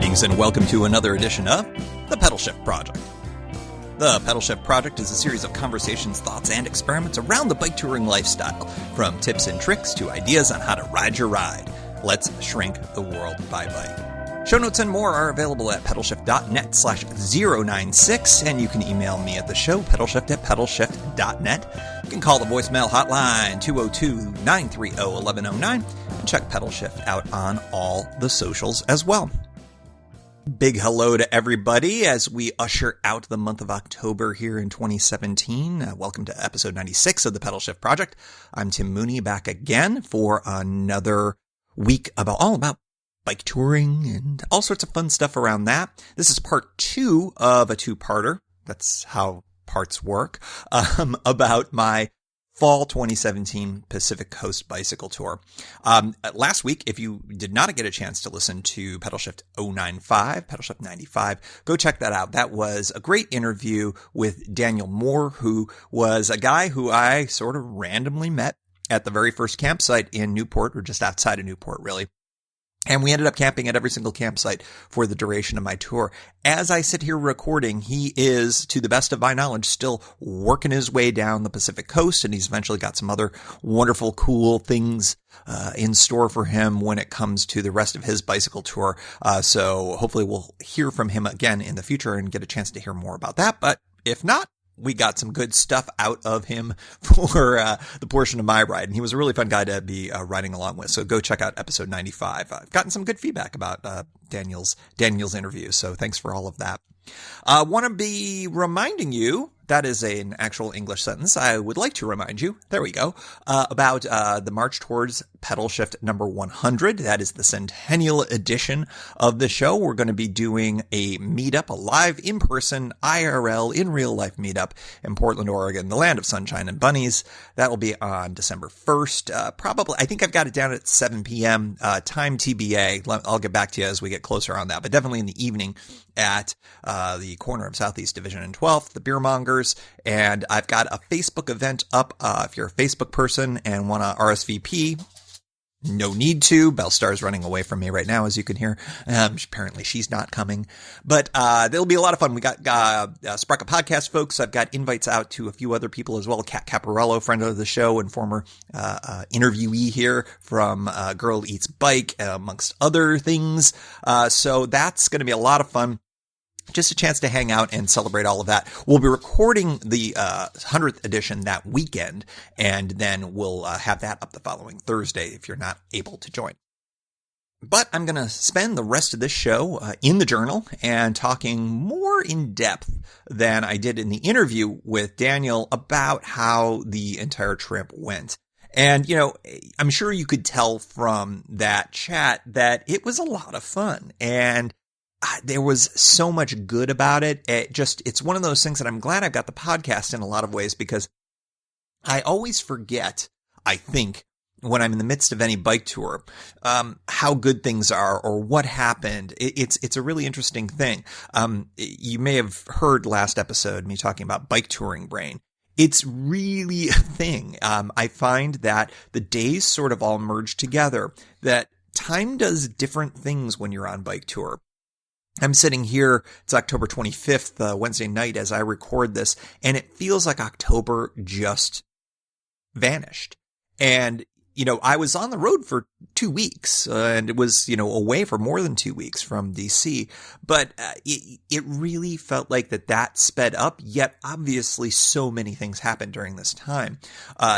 Greetings and welcome to another edition of the Pedalshift Project. The Pedalshift Project is a series of conversations, thoughts, and experiments around the bike touring lifestyle, from tips and tricks to ideas on how to ride your ride. Let's shrink the world by bike. Show notes and more are available at pedalshift.net/096, and you can email me at the show, pedalshift@pedalshift.net. You can call the voicemail hotline, 202-930-1109, and check Pedalshift out on all the socials as well. Big hello to everybody as we usher out the month of October here in 2017. Welcome to episode 96 of the Pedalshift Project. I'm Tim Mooney, back again for another week all about bike touring and all sorts of fun stuff around that. This is part 2 of a two-parter. That's how parts work, about my Fall 2017 Pacific Coast Bicycle Tour. Last week, if you did not get a chance to listen to Pedalshift 095, Pedalshift 95, go check that out. That was a great interview with Daniel Moore, who was a guy who I sort of randomly met at the very first campsite in Newport, or just outside of Newport, really. And we ended up camping at every single campsite for the duration of my tour. As I sit here recording, he is, to the best of my knowledge, still working his way down the Pacific coast, and he's eventually got some other wonderful, cool things in store for him when it comes to the rest of his bicycle tour. So hopefully we'll hear from him again in the future and get a chance to hear more about that. But if not, we got some good stuff out of him for the portion of my ride. And he was a really fun guy to be riding along with. So go check out episode 95. I've gotten some good feedback about Daniel's interview. So thanks for all of that. I want to be reminding you, that is an actual English sentence. I would like to remind you, there we go, about the march towards Pedalshift number 100. That is the centennial edition of the show. We're going to be doing a meetup, a live in-person IRL in real life meetup in Portland, Oregon, the land of sunshine and bunnies. That will be on December 1st. Probably, I think I've got it down at 7 p.m. Time TBA. I'll get back to you as we get closer on that, but definitely in the evening at the corner of Southeast Division and 12th, the Beer Mongers. And I've got a Facebook event up. If you're a Facebook person and want to RSVP, no need to. Bellstar is running away from me right now, as you can hear. Apparently she's not coming, but there'll be a lot of fun. We got Sprocket Podcast folks. I've got invites out to a few other people as well. Kat Caparello, friend of the show and former interviewee here from Girl Eats Bike, amongst other things. So that's going to be a lot of fun. Just a chance to hang out and celebrate all of that. We'll be recording the 100th edition that weekend, and then we'll have that up the following Thursday if you're not able to join. But I'm going to spend the rest of this show in the journal and talking more in depth than I did in the interview with Daniel about how the entire trip went. And, you know, I'm sure you could tell from that chat that it was a lot of fun, and there was so much good about it. It's one of those things that I'm glad I've got the podcast in a lot of ways, because I always forget, I think, when I'm in the midst of any bike tour, how good things are or what happened. It's a really interesting thing. You may have heard last episode me talking about bike touring brain. It's really a thing. I find that the days sort of all merge together, that time does different things when you're on bike tour. I'm sitting here, it's October 25th, Wednesday night as I record this, and it feels like October just vanished. And, you know, I was on the road for 2 weeks, and it was, you know, away for more than 2 weeks from DC, but it really felt like that sped up, yet obviously so many things happened during this time.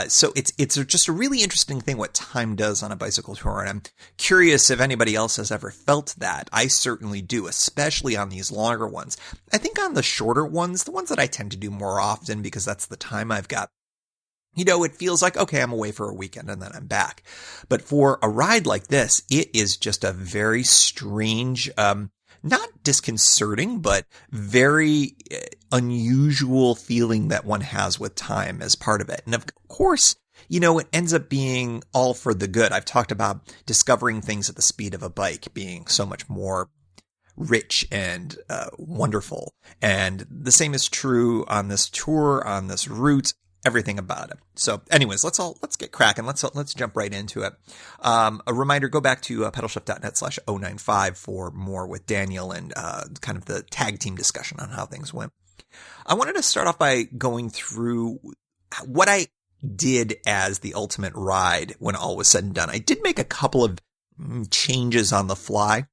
So it's just a really interesting thing what time does on a bicycle tour, and I'm curious if anybody else has ever felt that. I certainly do, especially on these longer ones. I think on the shorter ones, the ones that I tend to do more often because that's the time I've got, you know, it feels like, okay, I'm away for a weekend and then I'm back. But for a ride like this, it is just a very strange, not disconcerting, but very unusual feeling that one has with time as part of it. And of course, you know, it ends up being all for the good. I've talked about discovering things at the speed of a bike being so much more rich and wonderful. And the same is true on this tour, on this route. everything about it. So anyways, let's get cracking. Let's jump right into it. A reminder, go back to pedalshift.net/095 for more with Daniel and kind of the tag team discussion on how things went. I wanted to start off by going through what I did as the ultimate ride when all was said and done. I did make a couple of changes on the fly.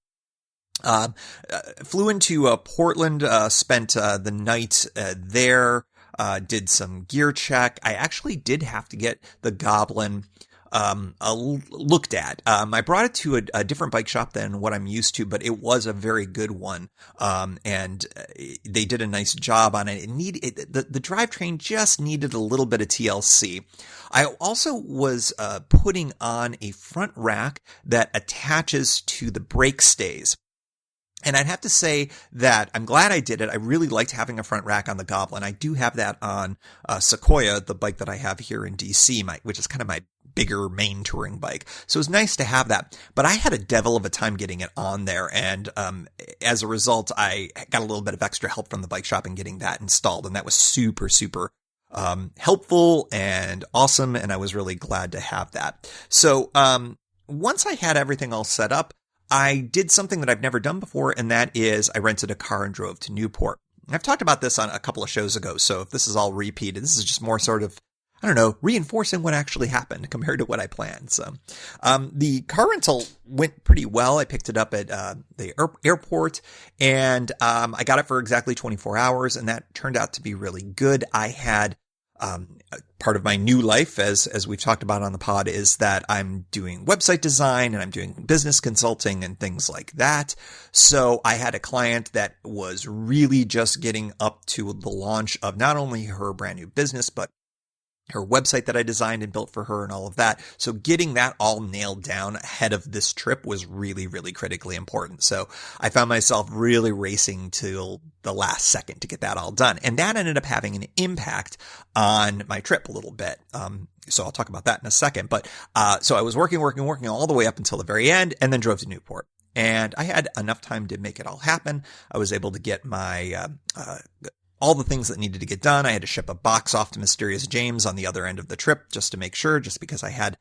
Flew into Portland, spent the night there, did some gear check. I actually did have to get the Goblin looked at. I brought it to a different bike shop than what I'm used to, but it was a very good one. And they did a nice job on it. The drivetrain just needed a little bit of TLC. I also was putting on a front rack that attaches to the brake stays. And I'd have to say that I'm glad I did it. I really liked having a front rack on the Goblin. I do have that on Sequoia, the bike that I have here in DC, which is kind of my bigger main touring bike. So it was nice to have that. But I had a devil of a time getting it on there. And as a result, I got a little bit of extra help from the bike shop in getting that installed. And that was super, super helpful and awesome. And I was really glad to have that. So once I had everything all set up, I did something that I've never done before, and that is I rented a car and drove to Newport. I've talked about this on a couple of shows ago, so if this is all repeated, this is just more sort of, I don't know, reinforcing what actually happened compared to what I planned. So the car rental went pretty well. I picked it up at the airport, and I got it for exactly 24 hours, and that turned out to be really good. I had part of my new life, as we've talked about on the pod, is that I'm doing website design and I'm doing business consulting and things like that. So I had a client that was really just getting up to the launch of not only her brand new business, but her website that I designed and built for her and all of that. So getting that all nailed down ahead of this trip was really, really critically important. So I found myself really racing till the last second to get that all done. And that ended up having an impact on my trip a little bit. So I'll talk about that in a second. But so I was working all the way up until the very end and then drove to Newport. And I had enough time to make it all happen. I was able to get my all the things that needed to get done. I had to ship a box off to Mysterious James on the other end of the trip just to make sure, just because I had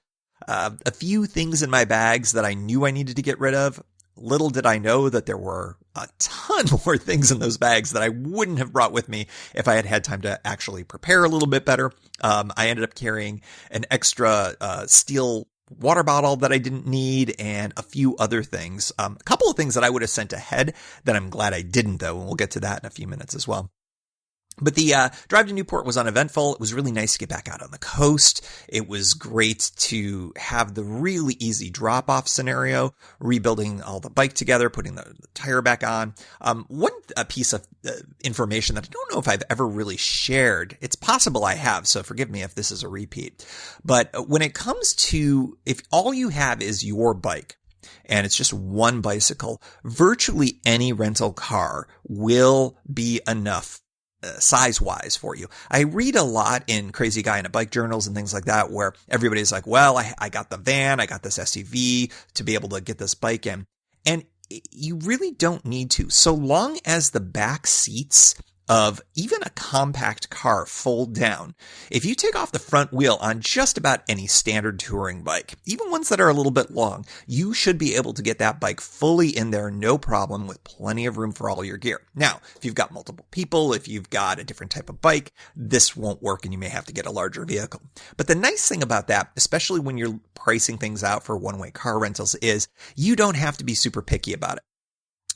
a few things in my bags that I knew I needed to get rid of. Little did I know that there were a ton more things in those bags that I wouldn't have brought with me if I had had time to actually prepare a little bit better. I ended up carrying an extra steel water bottle that I didn't need and a few other things. A couple of things that I would have sent ahead that I'm glad I didn't, though, and we'll get to that in a few minutes as well. But the drive to Newport was uneventful. It was really nice to get back out on the coast. It was great to have the really easy drop-off scenario, rebuilding all the bike together, putting the tire back on. One piece of information that I don't know if I've ever really shared. It's possible I have, so forgive me if this is a repeat. But when it comes to, if all you have is your bike, and it's just one bicycle, virtually any rental car will be enough size-wise for you. I read a lot in Crazy Guy in a Bike journals and things like that, where everybody's like, well, I got the van, I got this SUV to be able to get this bike in. And you really don't need to. So long as the back seats of even a compact car fold down. If you take off the front wheel on just about any standard touring bike, even ones that are a little bit long, you should be able to get that bike fully in there, no problem, with plenty of room for all your gear. Now, if you've got multiple people, if you've got a different type of bike, this won't work and you may have to get a larger vehicle. But the nice thing about that, especially when you're pricing things out for one-way car rentals, is you don't have to be super picky about it.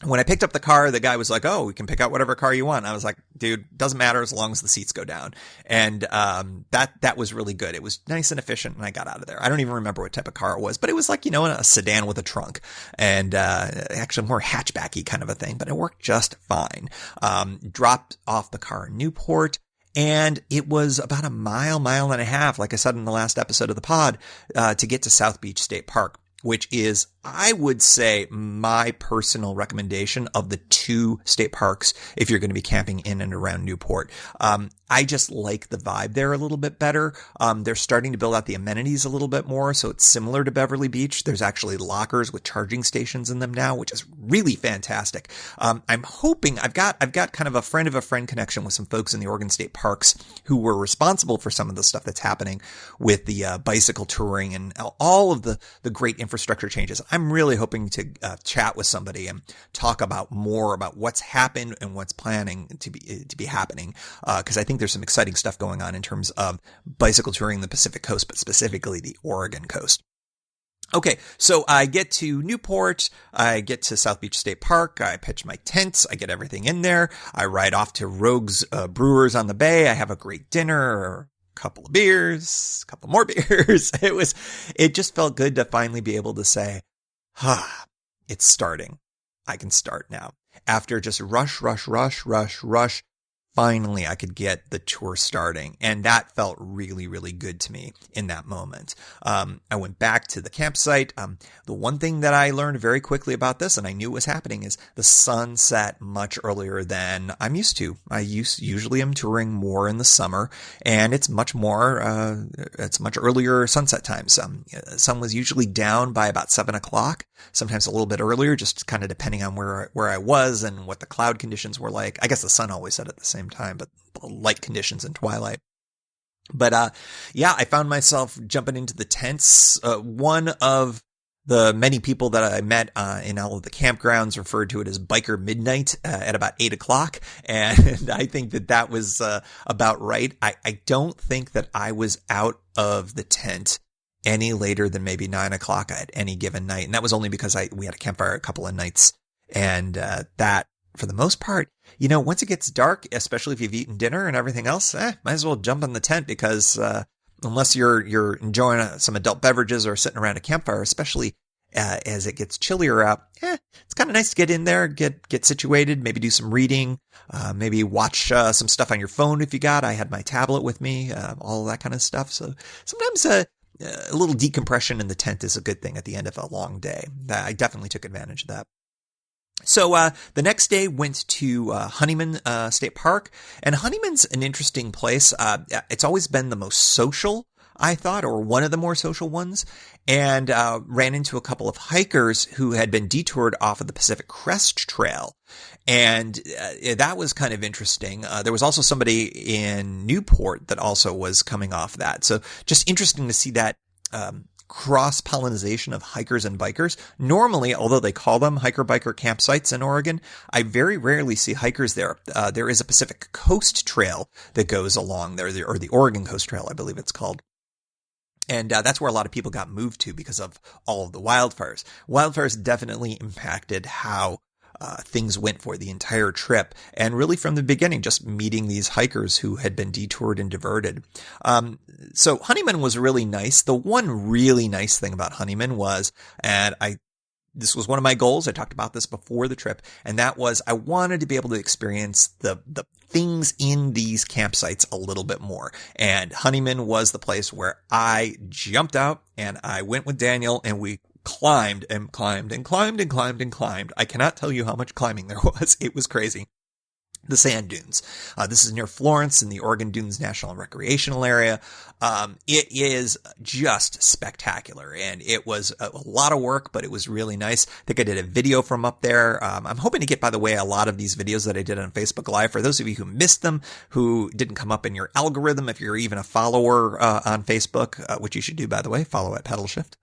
When I picked up the car, the guy was like, oh, we can pick out whatever car you want. I was like, dude, doesn't matter as long as the seats go down. And that was really good. It was nice and efficient, and I got out of there. I don't even remember what type of car it was, but it was like, a sedan with a trunk, and actually more hatchbacky kind of a thing, but it worked just fine. Dropped off the car in Newport, and it was about a mile and a half, like I said in the last episode of the pod, to get to South Beach State Park. which is, I would say, my personal recommendation of the 2 state parks if you're going to be camping in and around Newport. I just like the vibe there a little bit better. They're starting to build out the amenities a little bit more, so it's similar to Beverly Beach. There's actually lockers with charging stations in them now, which is really fantastic. I'm hoping I've got kind of a friend of a friend connection with some folks in the Oregon State Parks who were responsible for some of the stuff that's happening with the bicycle touring and all of the great infrastructure changes. I'm really hoping to chat with somebody and talk about more about what's happened and what's planning to be happening, because I think there's some exciting stuff going on in terms of bicycle touring the Pacific Coast, but specifically the Oregon coast. Okay, so I get to Newport, I get to South Beach State Park, I pitch my tents, I get everything in there, I ride off to Rogue's Brewers on the Bay, I have a great dinner, couple of beers, a couple more beers. It just felt good to finally be able to say, it's starting. I can start now. After just rush, finally I could get the tour starting. And that felt really, really good to me in that moment. I went back to the campsite. The one thing that I learned very quickly about this, and I knew it was happening, is the sun set much earlier than I'm used to. I usually am touring more in the summer, and it's much earlier sunset times. Sun was usually down by about 7 o'clock, sometimes a little bit earlier, just kind of depending on where I was and what the cloud conditions were like. I guess the sun always set at the same time, but light conditions in twilight. But I found myself jumping into the tents. One of the many people that I met in all of the campgrounds referred to it as biker midnight at about 8 o'clock. And I think that was about right. I don't think that I was out of the tent any later than maybe 9 o'clock at any given night. And that was only because we had a campfire a couple of nights. And that, for the most part, once it gets dark, especially if you've eaten dinner and everything else, might as well jump in the tent, because unless you're enjoying some adult beverages or sitting around a campfire, especially as it gets chillier out, it's kind of nice to get in there, get situated, maybe do some reading, maybe watch some stuff on your phone if you got. I had my tablet with me, all of that kind of stuff. So sometimes a little decompression in the tent is a good thing at the end of a long day. I definitely took advantage of that. So the next day went to Honeyman State Park, and Honeyman's an interesting place. It's always been the most social, I thought, or one of the more social ones, and ran into a couple of hikers who had been detoured off of the Pacific Crest Trail. And that was kind of interesting. There was also somebody in Newport that also was coming off that. So just interesting to see that cross-pollination of hikers and bikers. Normally, although they call them hiker-biker campsites in Oregon, I very rarely see hikers there. There is a Pacific Coast Trail that goes along there, or the Oregon Coast Trail, I believe it's called. And that's where a lot of people got moved to because of all of the wildfires. Wildfires definitely impacted how things went for the entire trip, and really from the beginning, just meeting these hikers who had been detoured and diverted. So Honeyman was really nice. The one really nice thing about Honeyman was, this was one of my goals. I talked about this before the trip, and that was I wanted to be able to experience the things in these campsites a little bit more. And Honeyman was the place where I jumped out and I went with Daniel, and we climbed and climbed and climbed and climbed and climbed. I cannot tell you how much climbing there was. It was crazy. The sand dunes. This is near Florence in the Oregon Dunes National Recreational Area. It is just spectacular, and it was a lot of work, but it was really nice. I think I did a video from up there. I'm hoping to get, by the way, a lot of these videos that I did on Facebook Live. For those of you who missed them, who didn't come up in your algorithm, if you're even a follower on Facebook, which you should do, by the way, follow at Pedalshift.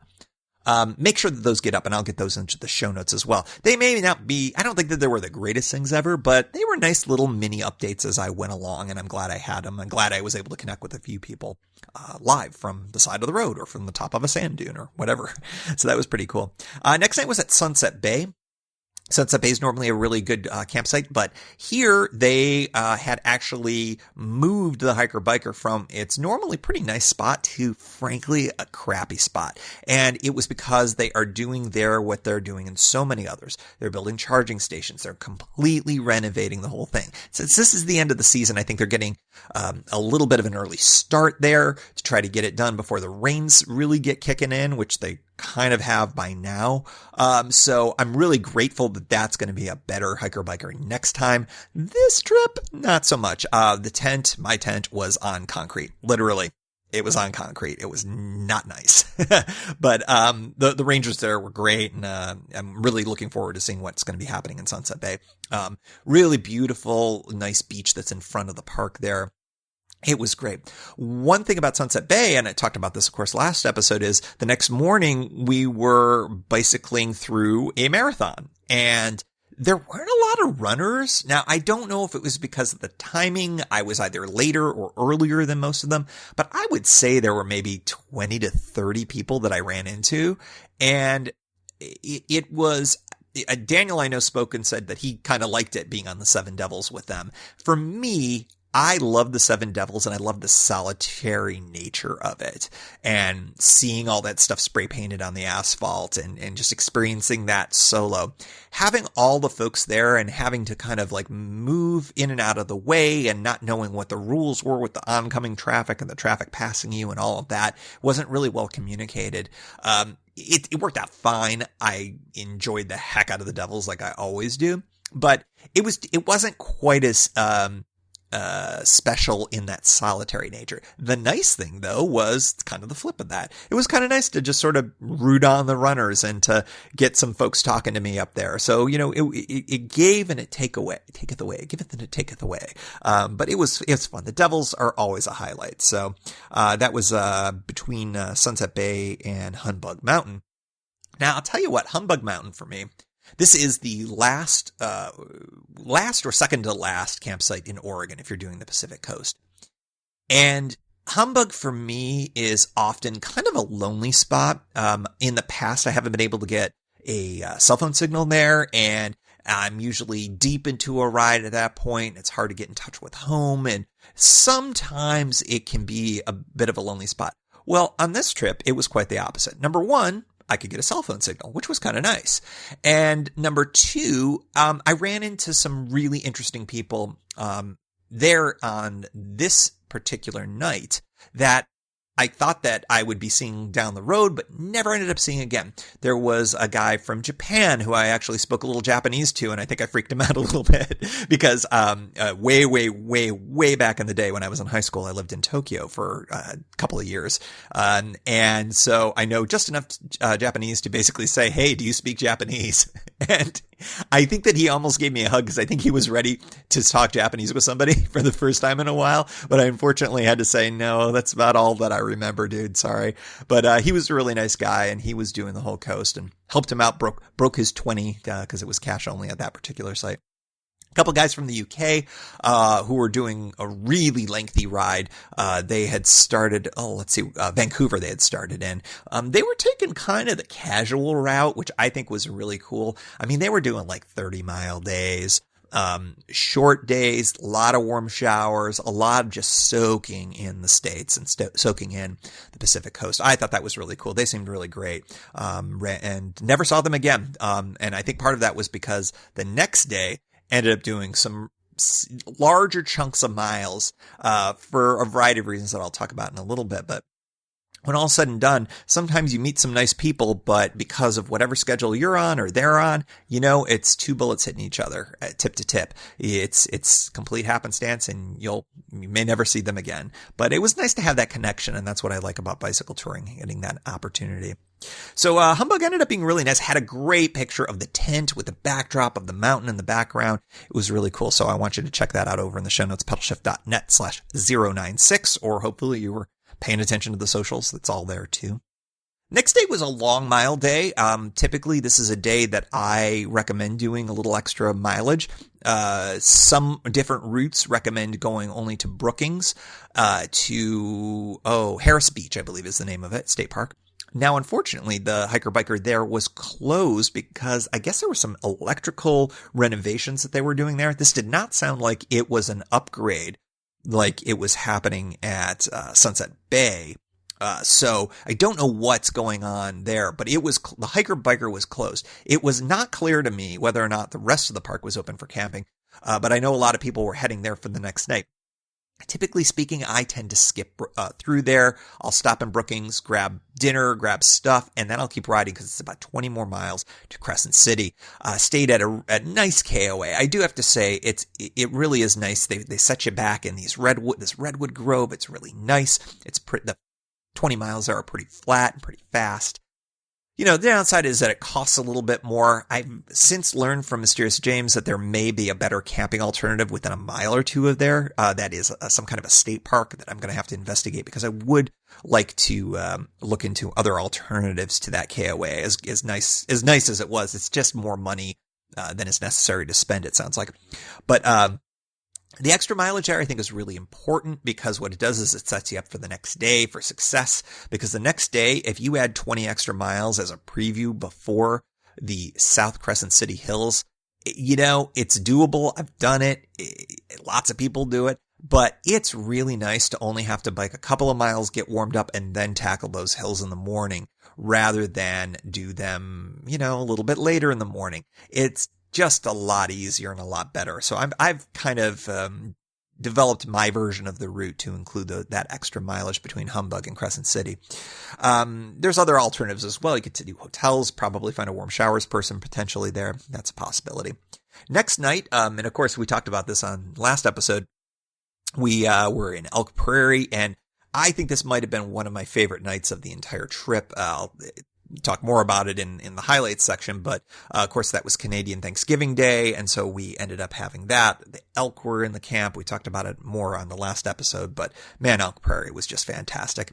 Make sure that those get up, and I'll get those into the show notes as well. They may not be, I don't think that they were the greatest things ever, but they were nice little mini updates as I went along, and I'm glad I had them. I'm glad I was able to connect with a few people live from the side of the road or from the top of a sand dune or whatever. So that was pretty cool. Next night was at Sunset Bay. Sunset Bay is normally a really good campsite, but here they had actually moved the hiker-biker from its normally pretty nice spot to, frankly, a crappy spot. And it was because they are doing there what they're doing in so many others. They're building charging stations. They're completely renovating the whole thing. Since this is the end of the season, I think they're getting a little bit of an early start there to try to get it done before the rains really get kicking in, which they kind of have by now. So I'm really grateful that that's going to be a better hiker-biker next time. This trip, not so much. My tent was on concrete, literally. It was on concrete. It was not nice, but the rangers there were great, and I'm really looking forward to seeing what's going to be happening in Sunset Bay. Really beautiful, nice beach that's in front of the park there. It was great. One thing about Sunset Bay, and I talked about this, of course, last episode, is the next morning we were bicycling through a marathon, and there weren't a lot of runners. Now, I don't know if it was because of the timing. I was either later or earlier than most of them, but I would say there were maybe 20 to 30 people that I ran into. And it was, Daniel I know spoke and said that he kind of liked it being on the Seven Devils with them. For me, I love the Seven Devils, and I love the solitary nature of it, and seeing all that stuff spray painted on the asphalt and just experiencing that solo. Having all the folks there and having to kind of like move in and out of the way and not knowing what the rules were with the oncoming traffic and the traffic passing you and all of that wasn't really well communicated. It worked out fine. I enjoyed the heck out of the Devils like I always do, but it wasn't quite as, special in that solitary nature. The nice thing though was kind of the flip of that. It was kind of nice to just sort of root on the runners and to get some folks talking to me up there. So, it gave and it taketh away, giveth and it taketh away. But it was fun. The Devils are always a highlight. So, that was, between, Sunset Bay and Humbug Mountain. Now I'll tell you what, Humbug Mountain for me, this is the last or second to last campsite in Oregon if you're doing the Pacific Coast. And Humbug for me is often kind of a lonely spot. In the past, I haven't been able to get a cell phone signal there, and I'm usually deep into a ride at that point. It's hard to get in touch with home, and sometimes it can be a bit of a lonely spot. Well, on this trip, it was quite the opposite. Number one, I could get a cell phone signal, which was kind of nice. And number two, I ran into some really interesting people there on this particular night that I thought that I would be seeing down the road, but never ended up seeing again. There was a guy from Japan who I actually spoke a little Japanese to, and I think I freaked him out a little bit because way back in the day when I was in high school, I lived in Tokyo for a couple of years. And so I know just enough Japanese to basically say, "Hey, do you speak Japanese?" And I think that he almost gave me a hug because I think he was ready to talk Japanese with somebody for the first time in a while. But I unfortunately had to say, no, that's about all that I remember, dude. Sorry. But he was a really nice guy, and he was doing the whole coast and helped him out, broke his 20 because it was cash only at that particular site. A couple guys from the UK, who were doing a really lengthy ride. They had started, Vancouver they had started in. They were taking kind of the casual route, which I think was really cool. I mean, they were doing like 30-mile days, short days, a lot of warm showers, a lot of just soaking in the States and soaking in the Pacific Coast. I thought that was really cool. They seemed really great. And never saw them again. And I think part of that was because the next day, ended up doing some larger chunks of miles, for a variety of reasons that I'll talk about in a little bit. But when all's said and done, sometimes you meet some nice people, but because of whatever schedule you're on or they're on, it's two bullets hitting each other tip to tip. It's complete happenstance, and you may never see them again. But it was nice to have that connection, and that's what I like about bicycle touring, getting that opportunity. So Humbug ended up being really nice. Had a great picture of the tent with the backdrop of the mountain in the background. It was really cool. So I want you to check that out over in the show notes, pedalshift.net/096, or hopefully you were paying attention to the socials. That's all there too. Next day was a long mile day. Typically this is a day that I recommend doing a little extra mileage. Some different routes recommend going only to Brookings, to Harris Beach, I believe is the name of it, State Park. Now, unfortunately, the hiker-biker there was closed because I guess there were some electrical renovations that they were doing there. This did not sound like it was an upgrade like it was happening at Sunset Bay. So I don't know what's going on there, but it was, the hiker-biker was closed. It was not clear to me whether or not the rest of the park was open for camping. But I know a lot of people were heading there for the next night. Typically speaking, I tend to skip through there. I'll stop in Brookings, grab dinner, grab stuff, and then I'll keep riding because it's about 20 more miles to Crescent City. Stayed at a nice KOA. I do have to say it really is nice. They set you back in this redwood grove. It's really nice. The 20 miles there are pretty flat and pretty fast. You know, the downside is that it costs a little bit more. I've since learned from Mysterious James that there may be a better camping alternative within a mile or two of there. That is some kind of a state park that I'm going to have to investigate because I would like to look into other alternatives to that KOA. As nice as it was, it's just more money than is necessary to spend, it sounds like. But the extra mileage there, I think, is really important because what it does is it sets you up for the next day for success. Because the next day, if you add 20 extra miles as a preview before the South Crescent City Hills, you know, it's doable. I've done it. Lots of people do it. But it's really nice to only have to bike a couple of miles, get warmed up, and then tackle those hills in the morning rather than do them, you know, a little bit later in the morning. It's just a lot easier and a lot better. So I've kind of developed my version of the route to include that extra mileage between Humbug and Crescent City. There's other alternatives as well. You get to do hotels, probably find a warm showers person potentially there. That's a possibility. Next night, and of course we talked about this on last episode, we were in Elk Prairie, and I think this might have been one of my favorite nights of the entire trip. I'll talk more about it in the highlights section, but of course that was Canadian Thanksgiving Day, and so we ended up having that. The elk were in the camp. We talked about it more on the last episode, but man, Elk Prairie was just fantastic.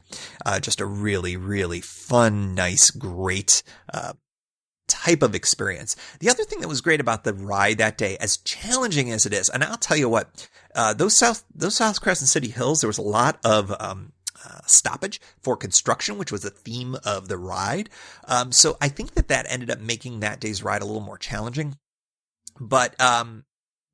Just a really, really fun, nice, great type of experience. The other thing that was great about the ride that day, as challenging as it is, and I'll tell you what, those South Crescent City Hills, there was a lot of stoppage for construction, which was the theme of the ride. So I think that ended up making that day's ride a little more challenging. But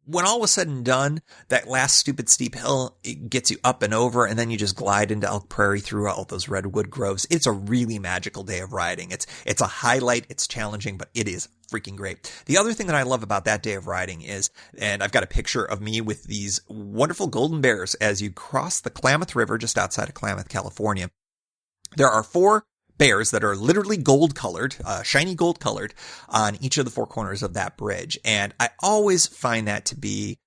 when all was said and done, that last stupid steep hill, it gets you up and over, and then you just glide into Elk Prairie through all those redwood groves. It's a really magical day of riding. It's a highlight. It's challenging, but it is freaking great. The other thing that I love about that day of riding is, and I've got a picture of me with these wonderful golden bears as you cross the Klamath River just outside of Klamath, California. There are 4 bears that are literally gold colored, shiny gold colored on each of the 4 corners of that bridge. And I always find that to be,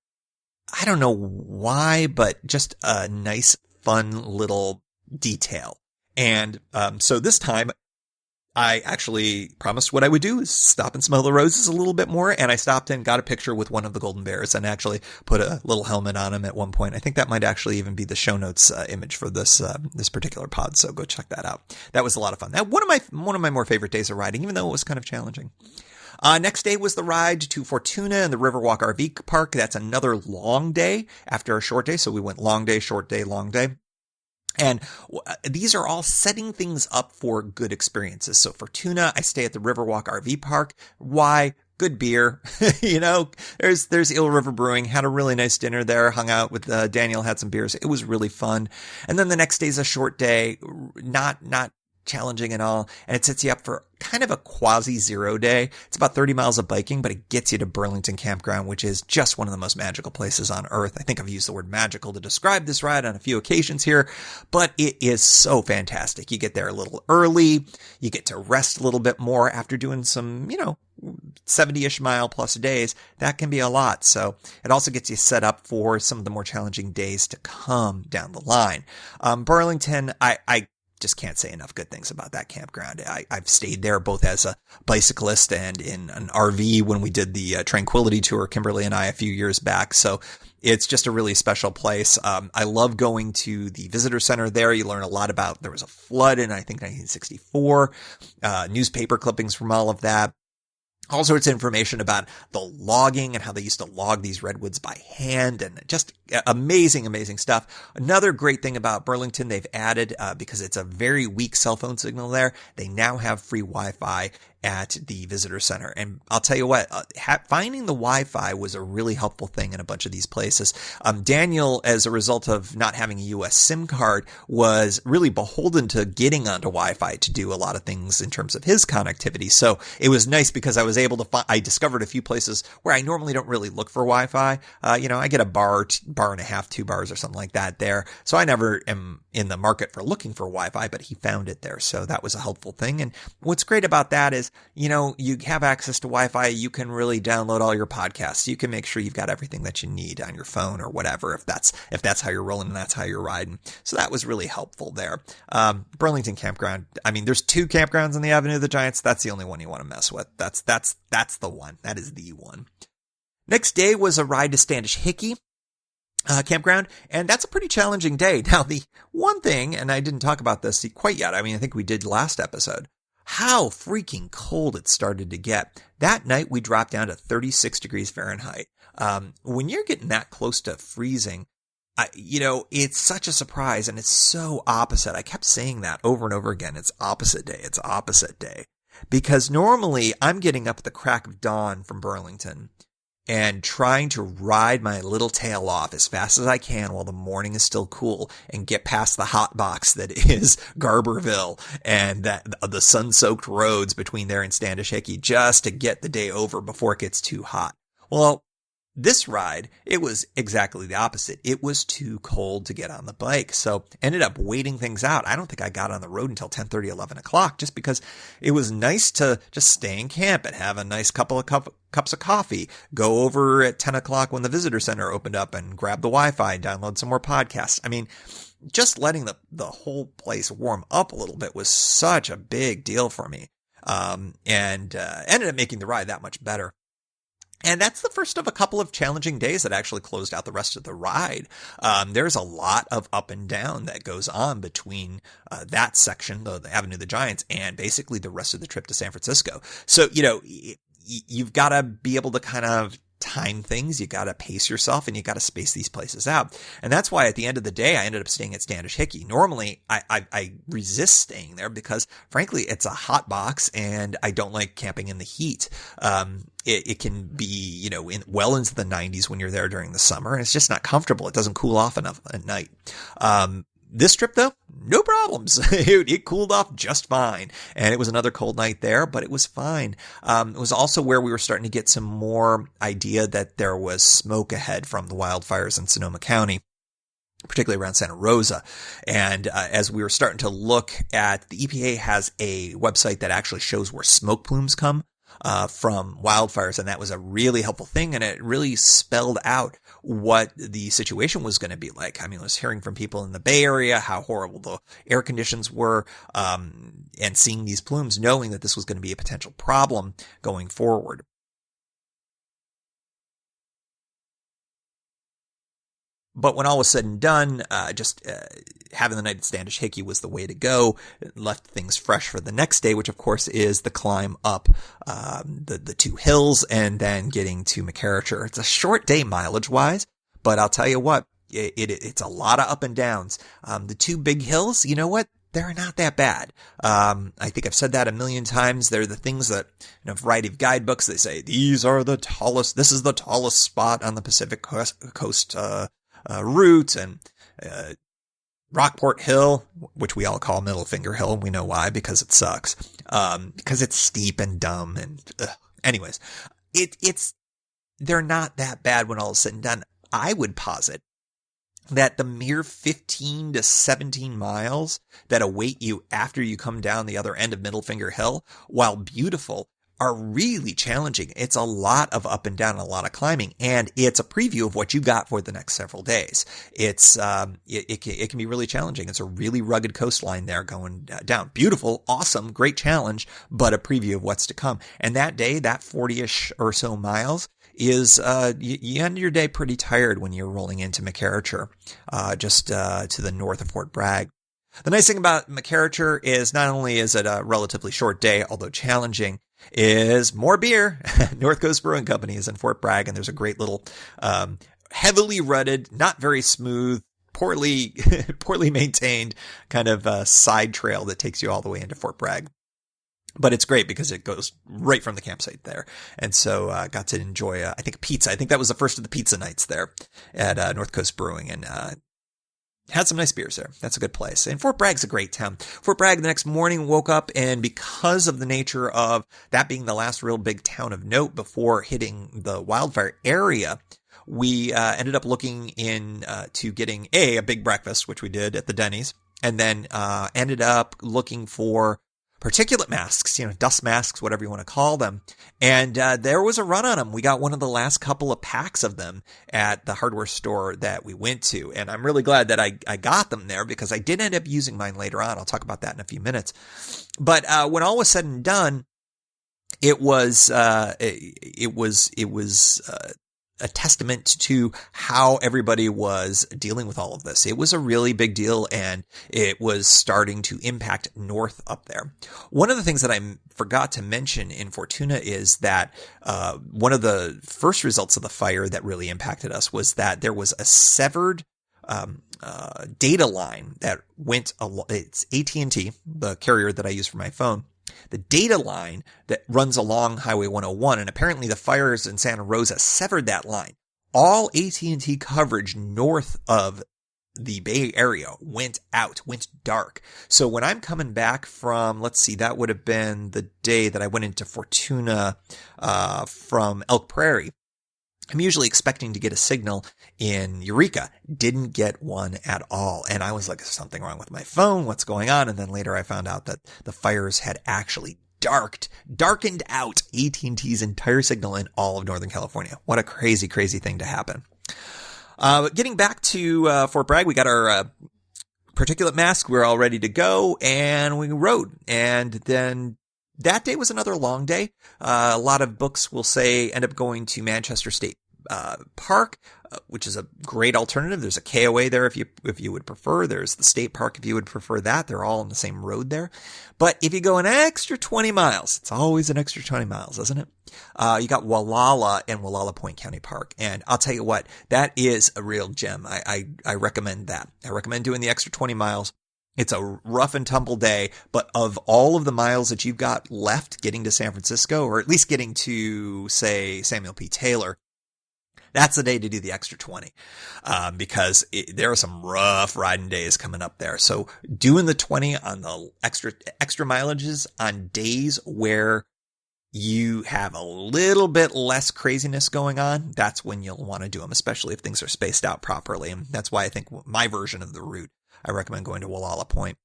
I don't know why, but just a nice, fun little detail. And so this time I actually promised what I would do is stop and smell the roses a little bit more. And I stopped and got a picture with one of the golden bears and actually put a little helmet on him at one point. I think that might actually even be the show notes image for this particular pod. So go check that out. That was a lot of fun. That one of my more favorite days of riding, even though it was kind of challenging. Next day was the ride to Fortuna and the Riverwalk RV Park. That's another long day after a short day. So we went long day, short day, long day. And these are all setting things up for good experiences. So Fortuna, I stay at the Riverwalk RV Park. Why? Good beer. You know, there's Eel River Brewing. Had a really nice dinner there. Hung out with Daniel. Had some beers. It was really fun. And then the next day's a short day. Not challenging at all. And it sets you up for kind of a quasi-zero day. It's about 30 miles of biking, but it gets you to Burlington Campground, which is just one of the most magical places on earth. I think I've used the word magical to describe this ride on a few occasions here, but it is so fantastic. You get there a little early. You get to rest a little bit more after doing some, 70-ish mile plus days. That can be a lot. So it also gets you set up for some of the more challenging days to come down the line. Burlington, I just can't say enough good things about that campground. I've stayed there both as a bicyclist and in an RV when we did the Tranquility Tour, Kimberly and I, a few years back. So it's just a really special place. I love going to the visitor center there. You learn a lot about, there was a flood in, I think, 1964, newspaper clippings from all of that. All sorts of information about the logging and how they used to log these redwoods by hand, and just amazing, amazing stuff. Another great thing about Burlington, they've added, because it's a very weak cell phone signal there, they now have free Wi-Fi at the visitor center. And I'll tell you what, finding the Wi-Fi was a really helpful thing in a bunch of these places. Daniel, as a result of not having a US SIM card, was really beholden to getting onto Wi-Fi to do a lot of things in terms of his connectivity. So it was nice because I was able to I discovered a few places where I normally don't really look for Wi-Fi. I get a bar and a half, 2 bars or something like that there. So I never am in the market for looking for Wi-Fi, but he found it there. So that was a helpful thing. And what's great about that is, you have access to Wi-Fi. You can really download all your podcasts. You can make sure you've got everything that you need on your phone or whatever, if that's how you're rolling and that's how you're riding. So that was really helpful there. Burlington Campground. I mean, there's 2 campgrounds on the Avenue of the Giants. That's the only one you want to mess with. That's the one. That is the one. Next day was a ride to Standish Hickey campground, and that's a pretty challenging day. Now, the one thing, and I didn't talk about this quite yet. I mean, I think we did last episode. How freaking cold it started to get. That night we dropped down to 36 degrees Fahrenheit. When you're getting that close to freezing, it's such a surprise, and it's so opposite. I kept saying that over and over again. It's opposite day. It's opposite day. Because normally I'm getting up at the crack of dawn from Burlington and trying to ride my little tail off as fast as I can while the morning is still cool and get past the hot box that is Garberville and the sun-soaked roads between there and Standish Hickey just to get the day over before it gets too hot. Well, this ride, it was exactly the opposite. It was too cold to get on the bike. So ended up waiting things out. I don't think I got on the road until 10:30, 11 o'clock, just because it was nice to just stay in camp and have a nice couple of cups of coffee, go over at 10 o'clock when the visitor center opened up and grab the Wi-Fi and download some more podcasts. I mean, just letting the whole place warm up a little bit was such a big deal for me. And ended up making the ride that much better. And that's the first of a couple of challenging days that actually closed out the rest of the ride. There's a lot of up and down that goes on between that section, the Avenue of the Giants, and basically the rest of the trip to San Francisco. So, you've got to be able to kind of time things. You got to pace yourself and you got to space these places out. And that's why at the end of the day, I ended up staying at Standish Hickey. Normally I resist staying there because frankly, it's a hot box and I don't like camping in the heat. It can be, well into the 90s when you're there during the summer, and it's just not comfortable. It doesn't cool off enough at night. This trip though, no problems. It cooled off just fine. And it was another cold night there, but it was fine. It was also where we were starting to get some more idea that there was smoke ahead from the wildfires in Sonoma County, particularly around Santa Rosa. And as we were starting to look at, the EPA has a website that actually shows where smoke plumes come from wildfires. And that was a really helpful thing. And it really spelled out what the situation was going to be like. I mean, I was hearing from people in the Bay Area how horrible the air conditions were, and seeing these plumes, knowing that this was going to be a potential problem going forward. But when all was said and done, having the night at Standish Hickey was the way to go. It left things fresh for the next day, which of course is the climb up the 2 hills and then getting to McCarricher. It's a short day mileage-wise, but I'll tell you what, it's a lot of up and downs. The 2 big hills, you know what? They're not that bad. I think I've said that a million times. They're the things that in a variety of guidebooks, they say, these are the tallest, this is the tallest spot on the Pacific Coast route, and Rockport Hill, which we all call Middle Finger Hill, and we know why, because it sucks, because it's steep and dumb, and anyways, they're not that bad when all is said and done. I would posit that the mere 15 to 17 miles that await you after you come down the other end of Middle Finger Hill, while beautiful, are really challenging. It's a lot of up and down, a lot of climbing, and it's a preview of what you got for the next several days. It's it can be really challenging. It's a really rugged coastline there going down. Beautiful, awesome, great challenge, but a preview of what's to come. And that day, that 40-ish or so miles is you end your day pretty tired when you're rolling into McCarricher, just to the north of Fort Bragg. The nice thing about McCarricher is not only is it a relatively short day, although challenging, is more beer. North Coast Brewing Company is in Fort Bragg, and there's a great little heavily rutted, not very smooth, poorly maintained kind of side trail that takes you all the way into Fort Bragg. But it's great because it goes right from the campsite there. And so I got to enjoy, I think, pizza. I think that was the first of the pizza nights there at North Coast Brewing, and had some nice beers there. That's a good place. And Fort Bragg's a great town. Fort Bragg, the next morning, woke up, and because of the nature of that being the last real big town of note before hitting the wildfire area, we ended up looking to getting a big breakfast, which we did at the Denny's, and then ended up looking for particulate masks, dust masks, whatever you want to call them. And there was a run on them. We got one of the last couple of packs of them at the hardware store that we went to. And I'm really glad that I got them there, because I did end up using mine later on. I'll talk about that in a few minutes. But when all was said and done, it was a testament to how everybody was dealing with all of this. It was a really big deal, and it was starting to impact north up there. One of the things that I forgot to mention in Fortuna is that one of the first results of the fire that really impacted us was that there was a severed data line that went along. It's AT&T, the carrier that I use for my phone. The data line that runs along Highway 101, and apparently the fires in Santa Rosa severed that line. All AT&T coverage north of the Bay Area went dark. So when I'm coming back from, that would have been the day that I went into Fortuna from Elk Prairie. I'm usually expecting to get a signal in Eureka. Didn't get one at all. And I was like, is something wrong with my phone? What's going on? And then later I found out that the fires had actually darkened out AT&T's entire signal in all of Northern California. What a crazy, crazy thing to happen. Getting back to Fort Bragg, we got our particulate mask. We were all ready to go, and we rode. And then that day was another long day. A lot of books will say end up going to Manchester State Park, which is a great alternative. There's a KOA there if you would prefer. There's the state park if you would prefer that. They're all on the same road there. But if you go an extra 20 miles, it's always an extra 20 miles, isn't it? You got Wallala and Wallala Point County Park. And I'll tell you what, that is a real gem. I recommend that. I recommend doing the extra 20 miles. It's a rough and tumble day, but of all of the miles that you've got left getting to San Francisco, or at least getting to, say, Samuel P. Taylor, that's the day to do the extra 20, because there are some rough riding days coming up there. So doing the 20 on the extra mileages on days where you have a little bit less craziness going on, that's when you'll want to do them, especially if things are spaced out properly. And that's why I think my version of the route, I recommend going to Wallala Point.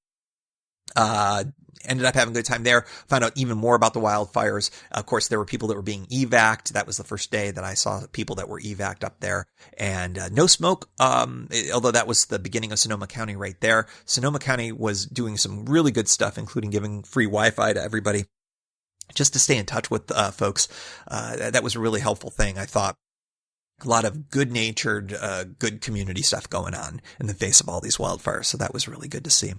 Ended up having a good time there. Found out even more about the wildfires. Of course, there were people that were being evac'd. That was the first day that I saw people that were evac'd up there. And no smoke, although that was the beginning of Sonoma County right there. Sonoma County was doing some really good stuff, including giving free Wi-Fi to everybody just to stay in touch with folks. That was a really helpful thing, I thought. A lot of good-natured, good community stuff going on in the face of all these wildfires. So that was really good to see.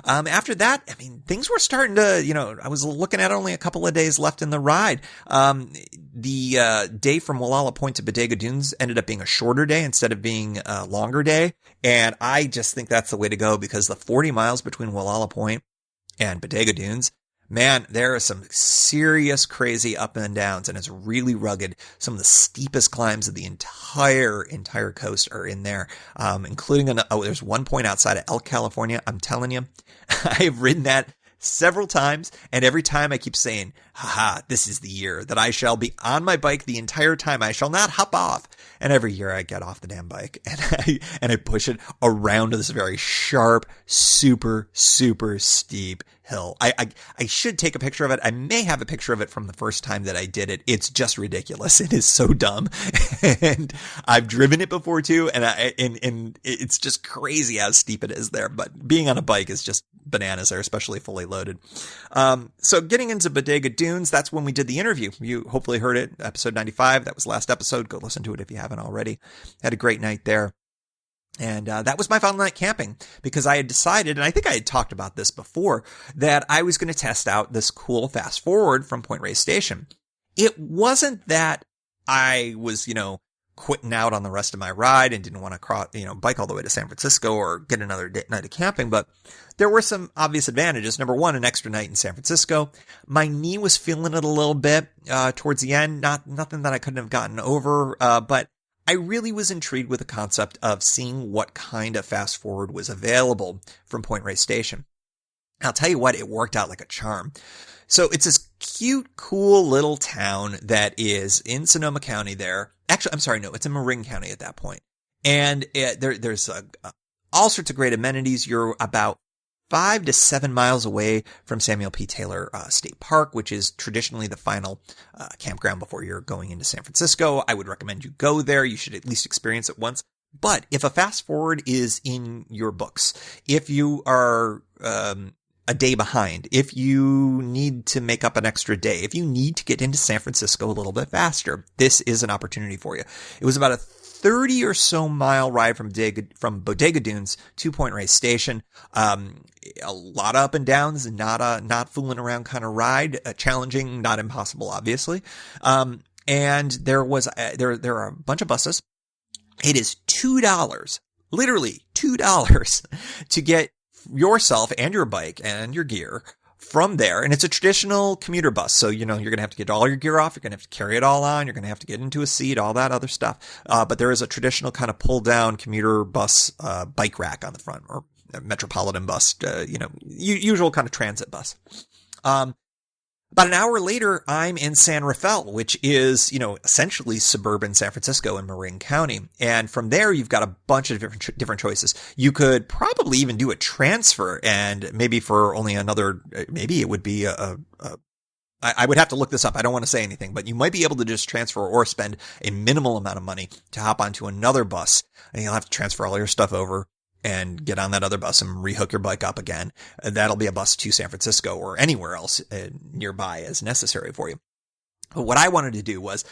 After that, things were starting to, I was looking at only a couple of days left in the ride. The day from Wallala Point to Bodega Dunes ended up being a shorter day instead of being a longer day. And I just think that's the way to go, because the 40 miles between Wallala Point and Bodega Dunes, man, there are some serious crazy up and downs, and it's really rugged. Some of the steepest climbs of the entire coast are in there, including there's one point outside of Elk, California. I'm telling you, I have ridden that several times, and every time I keep saying, this is the year that I shall be on my bike the entire time. I shall not hop off. And every year I get off the damn bike and I push it around this very sharp, super, super steep hill. I should take a picture of it. I may have a picture of it from the first time that I did it. It's just ridiculous. It is so dumb. And I've driven it before too. And it's just crazy how steep it is there. But being on a bike is just bananas there, especially fully loaded. So getting into Bodega Dunes, that's when we did the interview. You hopefully heard it, episode 95. That was last episode. Go listen to it if you haven't already. Had a great night there. And that was my final night camping, because I had decided, and I think I had talked about this before, that I was going to test out this cool fast forward from Point Reyes Station. It wasn't that I was, quitting out on the rest of my ride and didn't want to bike all the way to San Francisco or get another night of camping. But there were some obvious advantages. Number one, an extra night in San Francisco. My knee was feeling it a little bit, towards the end. Nothing that I couldn't have gotten over, but I really was intrigued with the concept of seeing what kind of fast forward was available from Point Reyes Station. I'll tell you what, it worked out like a charm. So it's this cute, cool little town that is in Sonoma County there. Actually, I'm sorry, no, it's in Marin County at that point. And there's all sorts of great amenities. You're about 5 to 7 miles away from Samuel P. Taylor State Park, which is traditionally the final campground before you're going into San Francisco. I would recommend you go there. You should at least experience it once. But if a fast forward is in your books, if you are a day behind, if you need to make up an extra day, if you need to get into San Francisco a little bit faster, this is an opportunity for you. It was about a 30 or so mile ride from Bodega Dunes to Point Reyes Station. A lot of up and downs, not fooling around kind of ride, challenging, not impossible, obviously. And there are a bunch of buses. It is $2, literally $2 to get yourself and your bike and your gear from there. And it's a traditional commuter bus. So, you're going to have to get all your gear off. You're going to have to carry it all on. You're going to have to get into a seat, all that other stuff. But there is a traditional kind of pull down commuter bus, bike rack on the front, or a metropolitan bus, usual kind of transit bus. About an hour later, I'm in San Rafael, which is, essentially suburban San Francisco in Marin County. And from there, you've got a bunch of different choices. You could probably even do a transfer, and maybe for only maybe it would be I would have to look this up. I don't want to say anything, but you might be able to just transfer or spend a minimal amount of money to hop onto another bus, and you'll have to transfer all your stuff over and get on that other bus and rehook your bike up again. That'll be a bus to San Francisco or anywhere else nearby as necessary for you. But what I wanted to do was,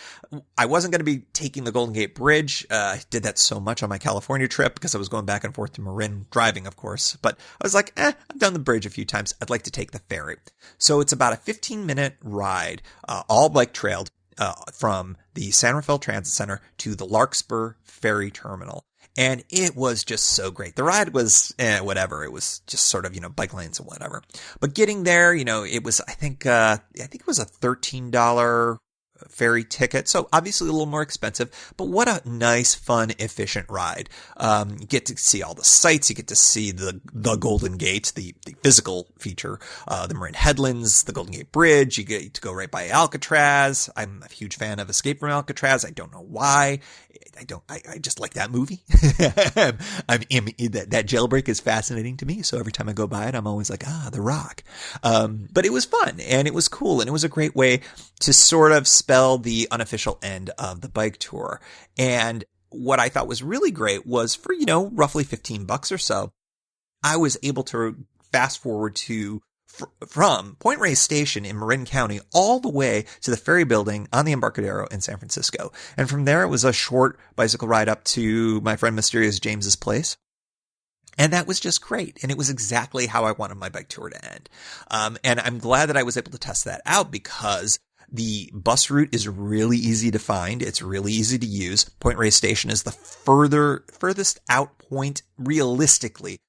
I wasn't going to be taking the Golden Gate Bridge. I did that so much on my California trip because I was going back and forth to Marin, driving, of course. But I was like, I've done the bridge a few times. I'd like to take the ferry. So it's about a 15-minute ride, all bike trailed, from the San Rafael Transit Center to the Larkspur Ferry Terminal. And it was just so great. The ride was, whatever. It was just sort of, bike lanes and whatever. But getting there, it was, I think it was a $13 ferry ticket. So obviously a little more expensive, but what a nice, fun, efficient ride. You get to see all the sights. You get to see the Golden Gate, the physical feature, the Marin Headlands, the Golden Gate Bridge. You get to go right by Alcatraz. I'm a huge fan of Escape from Alcatraz. I don't know why. I just like that movie. That jailbreak is fascinating to me. So every time I go by it, I'm always like, The Rock. But it was fun and it was cool. And it was a great way to sort of spell the unofficial end of the bike tour. And what I thought was really great was for, roughly $15 or so, I was able to fast forward to from Point Reyes Station in Marin County all the way to the ferry building on the Embarcadero in San Francisco. And from there, it was a short bicycle ride up to my friend Mysterious James's place. And that was just great. And it was exactly how I wanted my bike tour to end. And I'm glad that I was able to test that out because the bus route is really easy to find. It's really easy to use. Point Reyes Station is the furthest out point realistically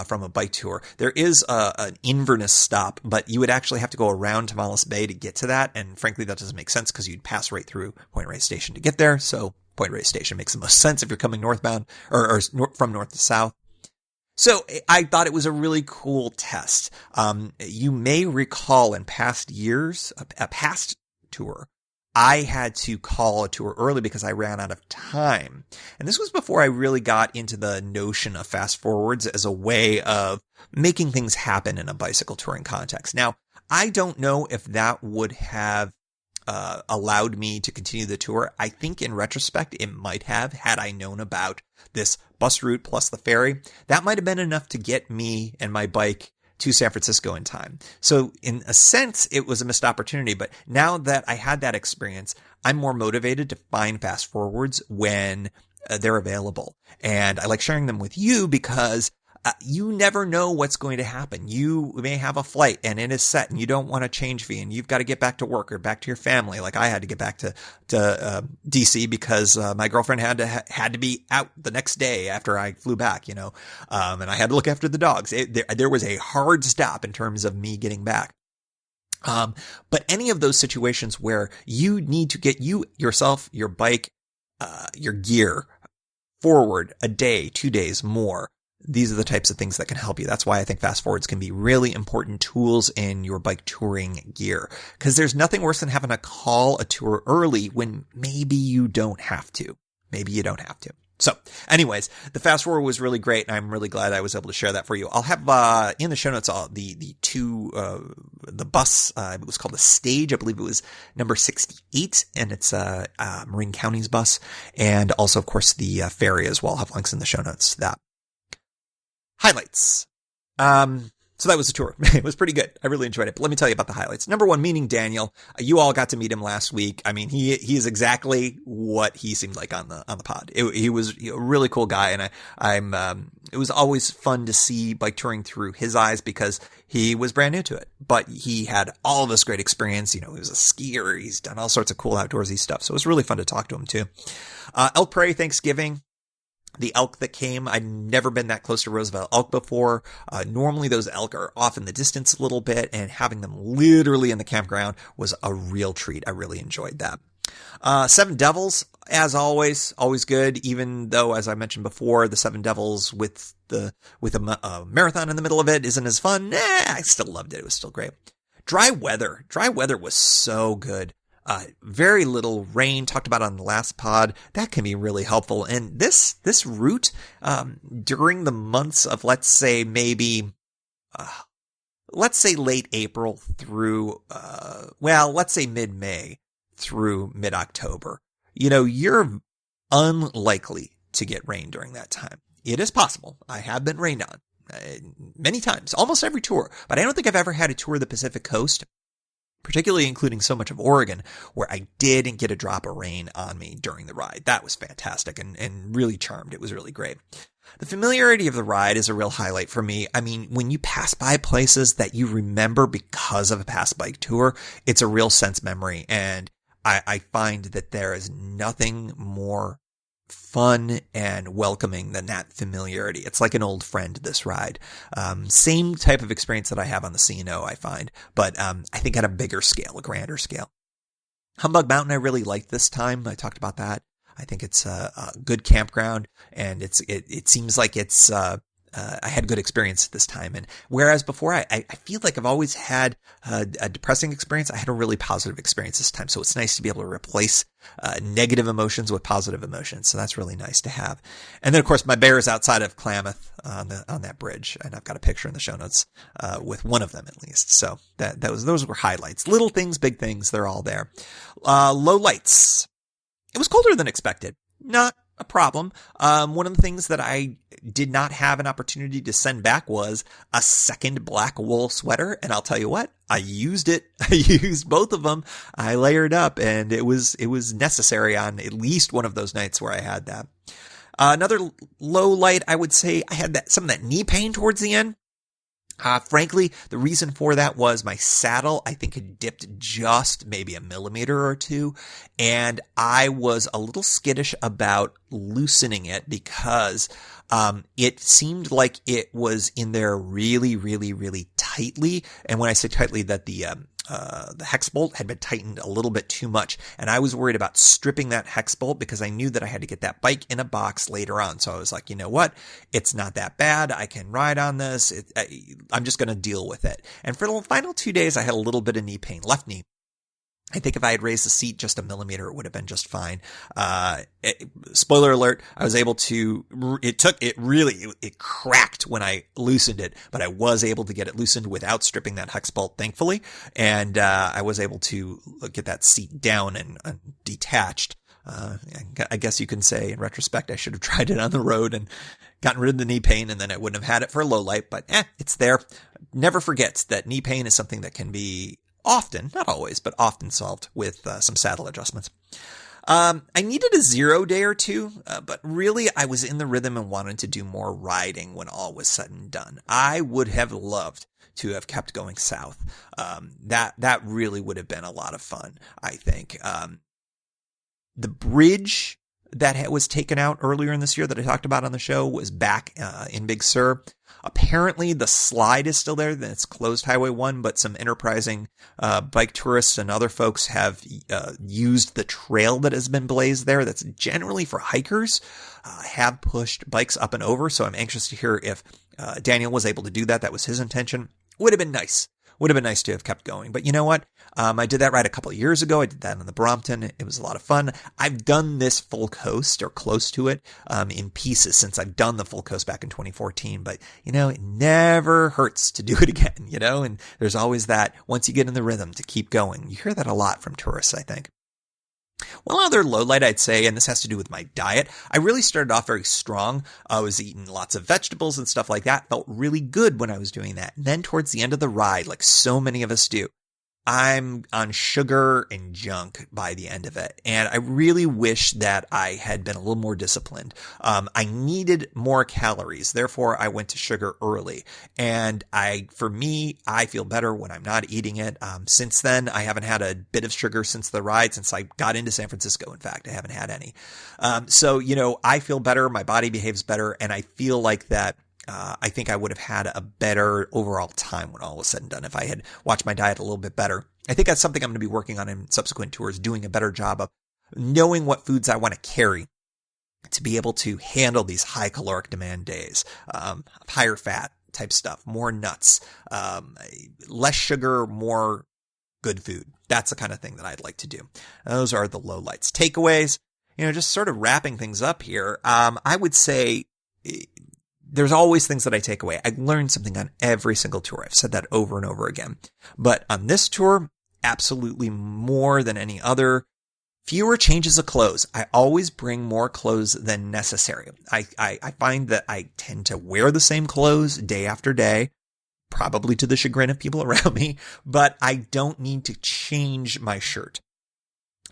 from a bike tour. There is an Inverness stop, but you would actually have to go around Tamales Bay to get to that. And frankly, that doesn't make sense because you'd pass right through Point Reyes Station to get there. So Point Reyes Station makes the most sense if you're coming northbound or from north to south. So I thought it was a really cool test. You may recall in past years, a past tour, I had to call a tour early because I ran out of time. And this was before I really got into the notion of fast forwards as a way of making things happen in a bicycle touring context. Now, I don't know if that would have allowed me to continue the tour. I think in retrospect, it might have, had I known about this bus route plus the ferry. That might have been enough to get me and my bike to San Francisco in time. So in a sense, it was a missed opportunity. But now that I had that experience, I'm more motivated to find fast forwards when they're available. And I like sharing them with you because you never know what's going to happen. You may have a flight and it is set and you don't want to change fee and you've got to get back to work or back to your family. Like I had to get back to DC because my girlfriend had to be out the next day after I flew back, and I had to look after the dogs. There was a hard stop in terms of me getting back. But any of those situations where you need to get yourself, your bike, your gear forward a day, 2 days more, these are the types of things that can help you. That's why I think fast forwards can be really important tools in your bike touring gear, because there's nothing worse than having to call a tour early when maybe you don't have to. So anyways, the fast forward was really great, and I'm really glad I was able to share that for you. I'll have in the show notes the bus. It was called the Stage. I believe it was number 68, and it's Marin County's bus, and also of course the ferry as well. I'll have links in the show notes to that. Highlights. So that was the tour. It was pretty good. I really enjoyed it. But let me tell you about the highlights. Number one, meeting Daniel. You all got to meet him last week. I mean, he is exactly what he seemed like on the pod. He was a really cool guy, and it was always fun to see bike touring through his eyes because he was brand new to it. But he had all this great experience. He was a skier. He's done all sorts of cool outdoorsy stuff. So it was really fun to talk to him too. Elk Prairie Thanksgiving. The elk that came, I'd never been that close to Roosevelt elk before. Normally those elk are off in the distance a little bit, and having them literally in the campground was a real treat. I really enjoyed that. Seven Devils, as always good, even though, as I mentioned before, the Seven Devils with a marathon in the middle of it isn't as fun. I still loved it. It was still great. Dry weather was so good. Very little rain, talked about on the last pod. That can be really helpful. And this route, during the months of, let's say late April through, let's say mid-May through mid-October, you're unlikely to get rain during that time. It is possible. I have been rained on many times, almost every tour, but I don't think I've ever had a tour of the Pacific Coast, particularly including so much of Oregon, where I didn't get a drop of rain on me during the ride. That was fantastic and really charmed. It was really great. The familiarity of the ride is a real highlight for me. I mean, when you pass by places that you remember because of a past bike tour, it's a real sense memory. And I find that there is nothing more fun and welcoming than that familiarity. It's like an old friend, this ride. Same type of experience that I have on the C&O, I find, but I think at a bigger scale, a grander scale. Humbug Mountain I really liked this time. I talked about that. I think it's a good campground, and it seems like it's I had good experience this time. And whereas before I feel like I've always had a depressing experience, I had a really positive experience this time. So it's nice to be able to replace negative emotions with positive emotions. So that's really nice to have. And then of course my bears outside of Klamath on that bridge. And I've got a picture in the show notes with one of them at least. So those were highlights. Little things, big things, they're all there. Low lights. It was colder than expected. Not a problem. One of the things that I did not have an opportunity to send back was a second black wool sweater. And I'll tell you what, I used it. I used both of them. I layered up, and it was necessary on at least one of those nights where I had that. Another low light, I would say I had some of that knee pain towards the end. Frankly, the reason for that was my saddle, I think, had dipped just maybe a millimeter or two, and I was a little skittish about loosening it because it seemed like it was in there really, really, really tightly. And when I say tightly, that the hex bolt had been tightened a little bit too much, and I was worried about stripping that hex bolt because I knew that I had to get that bike in a box later on. So I was like, you know what? It's not that bad. I can ride on this. I'm just going to deal with it. And for the final 2 days, I had a little bit of knee pain, left knee. I think if I had raised the seat just a millimeter, it would have been just fine. Spoiler alert, I was able to, it cracked when I loosened it, but I was able to get it loosened without stripping that hex bolt, thankfully. And, I was able to get that seat down and detached. I guess you can say in retrospect, I should have tried it on the road and gotten rid of the knee pain, and then I wouldn't have had it for a low light, but it's there. Never forget that knee pain is something that can be often, not always, but often solved with some saddle adjustments. I needed a 0 day or two, but really I was in the rhythm and wanted to do more riding when all was said and done. I would have loved to have kept going south. That really would have been a lot of fun, I think. The bridge that was taken out earlier in this year that I talked about on the show was back in Big Sur. Apparently the slide is still there. It's closed Highway 1, but some enterprising bike tourists and other folks have used the trail that has been blazed there. That's generally for hikers, have pushed bikes up and over. So I'm anxious to hear if Daniel was able to do that. That was his intention. Would have been nice. Would have been nice to have kept going. But you know what? I did that ride a couple of years ago. I did that on the Brompton. It was a lot of fun. I've done this full coast or close to it in pieces since I've done the full coast back in 2014. But, it never hurts to do it again, and there's always that once you get in the rhythm to keep going. You hear that a lot from tourists, I think. One other lowlight I'd say, and this has to do with my diet, I really started off very strong. I was eating lots of vegetables and stuff like that. Felt really good when I was doing that. And then towards the end of the ride, like so many of us do, I'm on sugar and junk by the end of it. And I really wish that I had been a little more disciplined. I needed more calories. Therefore, I went to sugar early. And for me, I feel better when I'm not eating it. Since then, I haven't had a bit of sugar since the ride, since I got into San Francisco. In fact, I haven't had any. So, I feel better. My body behaves better. And I feel like that. I think I would have had a better overall time when all was said and done if I had watched my diet a little bit better. I think that's something I'm going to be working on in subsequent tours, doing a better job of knowing what foods I want to carry to be able to handle these high caloric demand days, higher fat type stuff, more nuts, less sugar, more good food. That's the kind of thing that I'd like to do. Those are the lowlights. Takeaways, just sort of wrapping things up here. I would say there's always things that I take away. I learned something on every single tour. I've said that over and over again. But on this tour, absolutely more than any other, fewer changes of clothes. I always bring more clothes than necessary. I find that I tend to wear the same clothes day after day, probably to the chagrin of people around me, but I don't need to change my shirt.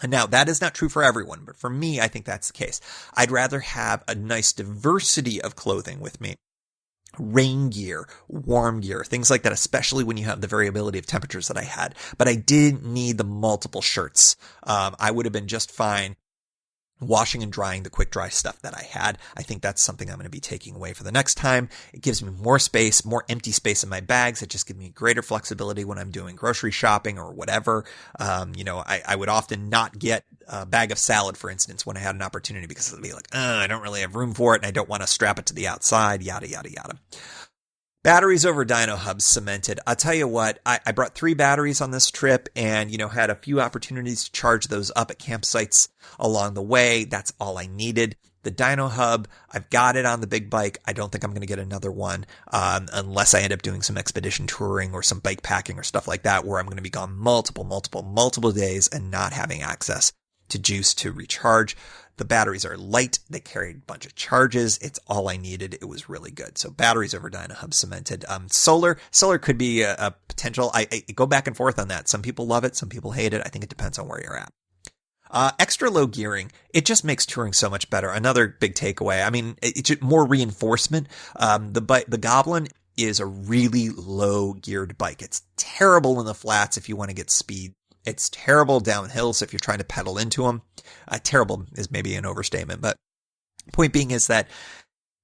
Now, that is not true for everyone, but for me, I think that's the case. I'd rather have a nice diversity of clothing with me. Rain gear, warm gear, things like that, especially when you have the variability of temperatures that I had. But I didn't need the multiple shirts. I would have been just fine washing and drying the quick dry stuff that I had. I think that's something I'm going to be taking away for the next time. It gives me more space, more empty space in my bags. It just gives me greater flexibility when I'm doing grocery shopping or whatever. I would often not get a bag of salad, for instance, when I had an opportunity because it'd be like, I don't really have room for it and I don't want to strap it to the outside, yada, yada, yada. Batteries over dyno hubs cemented. I'll tell you what, I brought 3 batteries on this trip and, had a few opportunities to charge those up at campsites along the way. That's all I needed. The dyno hub, I've got it on the big bike. I don't think I'm going to get another one unless I end up doing some expedition touring or some bike packing or stuff like that where I'm going to be gone multiple days and not having access to juice to recharge. The batteries are light. They carried a bunch of charges. It's all I needed. It was really good. So batteries over dyno hub cemented. Solar could be a potential. I go back and forth on that. Some people love it. Some people hate it. I think it depends on where you're at. Extra low gearing. It just makes touring so much better. Another big takeaway. I mean, it's more reinforcement. The Goblin is a really low geared bike. It's terrible in the flats if you want to get speed. It's terrible down hills if you're trying to pedal into them. Terrible is maybe an overstatement, but point being is that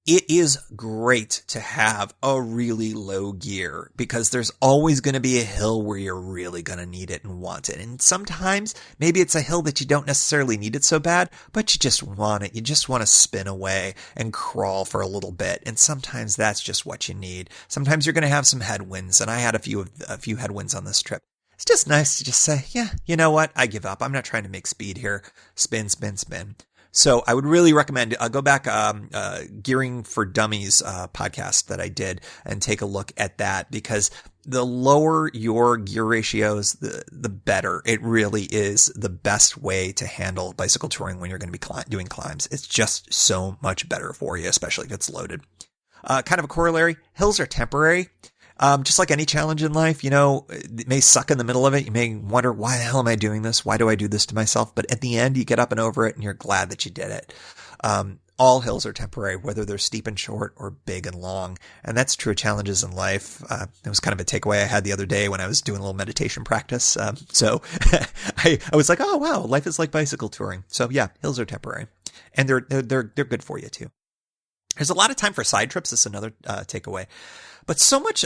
it is great to have a really low gear because there's always going to be a hill where you're really going to need it and want it. And sometimes maybe it's a hill that you don't necessarily need it so bad, but you just want it. You just want to spin away and crawl for a little bit. And sometimes that's just what you need. Sometimes you're going to have some headwinds, and I had a few headwinds on this trip. It's just nice to just say, yeah, you know what? I give up. I'm not trying to make speed here. Spin. So I would really recommend go back Gearing for Dummies podcast that I did and take a look at that because the lower your gear ratios, the better. It really is the best way to handle bicycle touring when you're going to be doing climbs. It's just so much better for you, especially if it's loaded. Kind of a corollary, hills are temporary. Just like any challenge in life, it may suck in the middle of it. You may wonder, why the hell am I doing this? Why do I do this to myself? But at the end, you get up and over it and you're glad that you did it. All hills are temporary, whether they're steep and short or big and long. And that's true of challenges in life. It was kind of a takeaway I had the other day when I was doing a little meditation practice. So I was like, oh, wow, life is like bicycle touring. So yeah, hills are temporary, and they're good for you too. There's a lot of time for side trips. This is another takeaway, but so much,